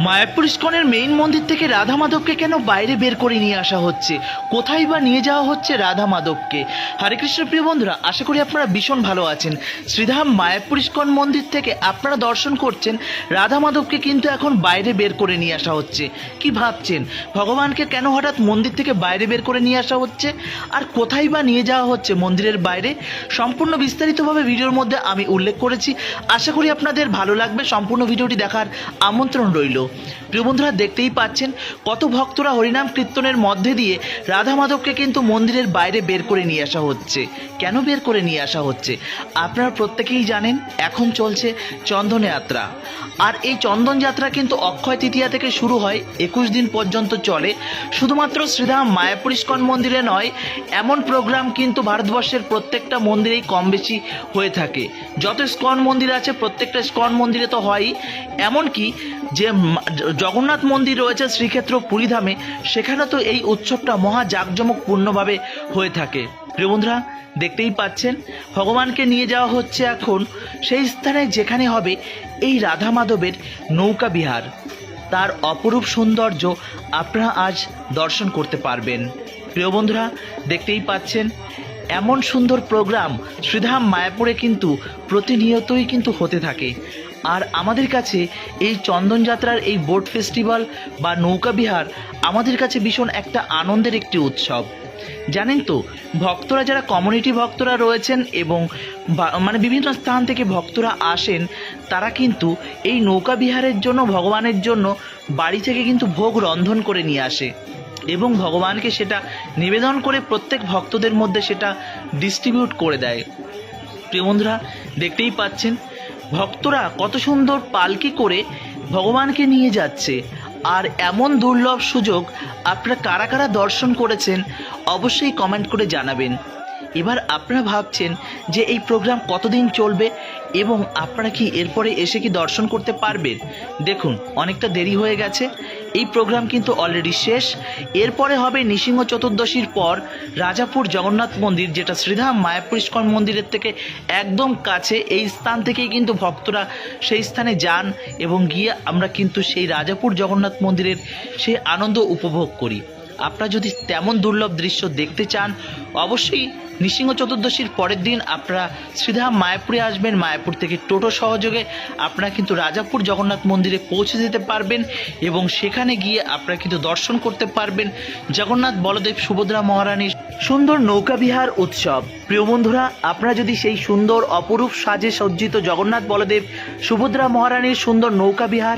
মায়াপুর ইস্কনের মেইন মন্দির থেকে রাধা মাধবকে কেন বাইরে বের করে নিয়ে আসা হচ্ছে, কোথায় বা নিয়ে যাওয়া হচ্ছে রাধা মাধবকে? হরে কৃষ্ণ প্রিয় বন্ধুরা, আশা করি আপনারা ভীষণ ভালো আছেন। শ্রীধাম মায়াপুর ইস্কন মন্দির থেকে আপনারা দর্শন করছেন, রাধা মাধবকে কিন্তু এখন বাইরে বের করে নিয়ে আসা হচ্ছে। কি ভাবছেন, ভগবানকে কেন হঠাৎ মন্দির থেকে বাইরে বের করে নিয়ে আসা হচ্ছে, আর কোথায় বা নিয়ে যাওয়া হচ্ছে মন্দিরের বাইরে? সম্পূর্ণ বিস্তারিতভাবে ভিডিওর মধ্যে আমি উল্লেখ করেছি। আশা করি আপনাদের ভালো লাগবে। সম্পূর্ণ ভিডিওটি দেখার আমন্ত্রণ রইল। প্রিয় বন্ধুরা, দেখতেই পাচ্ছেন কত ভক্তরা হরিনাম কীর্তনের মধ্যে দিয়ে রাধা মাধবকে কিন্তু মন্দিরের বাইরে বের করে নিয়ে আসা হচ্ছে। কেন বের করে নিয়ে আসা হচ্ছে আপনারা প্রত্যেকেই জানেন। এখন চলছে চন্দন যাত্রা, আর এই চন্দন যাত্রা কিন্তু অক্ষয় তৃতীয়া থেকে শুরু হয়, 21 দিন পর্যন্ত চলে। শুধুমাত্র শ্রীধাম মায়াপুর ইস্কন মন্দিরে নয়, এমন প্রোগ্রাম কিন্তু ভারতবর্ষের প্রত্যেকটা মন্দিরেই কম বেশি হয়ে থাকে। যত ইস্কন মন্দির আছে প্রত্যেকটা ইস্কন মন্দিরে তো হয়ই, এমনকি যে জগন্নাথ মন্দির রয়েছে শ্রীক্ষেত্র পুরীধামে, সেখানে তো এই উৎসবটা মহা জাঁকজমকপূর্ণভাবে হয়ে থাকে। প্রিয় বন্ধুরা, দেখতেই পাচ্ছেন ভগবানকে নিয়ে যাওয়া হচ্ছে এখন সেই স্থানে যেখানে হবে এই রাধা মাধবের নৌকা বিহার। তার অপরূপ সৌন্দর্য আপনারা আজ দর্শন করতে পারবেন। প্রিয় বন্ধুরা, দেখতেই পাচ্ছেন এমন সুন্দর প্রোগ্রাম শ্রীধাম মায়াপুরে কিন্তু প্রতিনিয়তই কিন্তু হতে থাকে। আর আমাদের কাছে এই চন্দনযাত্রার এই বোট ফেস্টিভ্যাল বা নৌকা বিহার আমাদের কাছে ভীষণ একটা আনন্দের একটি উৎসব। জানেন তো, ভক্তরা যারা কমিউনিটি ভক্তরা রয়েছেন এবং বিভিন্ন স্থান থেকে ভক্তরা আসেন, তারা কিন্তু এই নৌকা বিহারের জন্য ভগবানের জন্য বাড়ি থেকে কিন্তু ভোগ রন্ধন করে নিয়ে আসে এবং ভগবানকে সেটা নিবেদন করে প্রত্যেক ভক্তদের মধ্যে সেটা ডিস্ট্রিবিউট করে দেয়। প্রিয় বন্ধুরা, দেখতেই পাচ্ছেন ভক্তরা কত সুন্দর পালকি করে ভগবানকে নিয়ে যাচ্ছে। আর এমন দুর্লভ সুযোগ আপনারা কারা কারা দর্শন করেছেন অবশ্যই কমেন্ট করে জানাবেন। এবার আপনারা ভাবছেন যে এই প্রোগ্রাম কতদিন চলবে এবং আপনারা কি এরপরে এসে কি দর্শন করতে পারবেন? দেখুন, অনেকটা দেরি হয়ে গেছে। এই প্রোগ্রাম কিন্তু অলরেডি শেষ। এরপরে হবে নৃসিংহ চতুর্দশীর পর রাজাপুর জগন্নাথ মন্দির, যেটা শ্রীধাম মায়াপুর ইস্কন মন্দিরের থেকে একদম কাছে। এই স্থান থেকেই কিন্তু ভক্তরা সেই স্থানে যান এবং গিয়ে আমরা কিন্তু সেই রাজাপুর জগন্নাথ মন্দিরের সেই আনন্দ উপভোগ করি। আপনারা যদি তেমন দুর্লভ দৃশ্য দেখতে চান, অবশ্যই নৃসিংহ চতুর্দশীর পরের দিন আপনারা শ্রীধাম মায়াপুরে আসবেন। মায়াপুর থেকে টোটো সহযোগে আপনারা কিন্তু রাজাপুর জগন্নাথ মন্দিরে পৌঁছে যেতে পারবেন এবং সেখানে গিয়ে আপনারা কিন্তু দর্শন করতে পারবেন জগন্নাথ বলদেব সুভদ্রা মহারানীর সুন্দর নৌকা বিহার উৎসব। প্রিয় বন্ধুরা, আপনারা যদি সেই সুন্দর অপরূপ সাজে সজ্জিত জগন্নাথ বলদেব সুভদ্রা মহারানীর সুন্দর নৌকা বিহার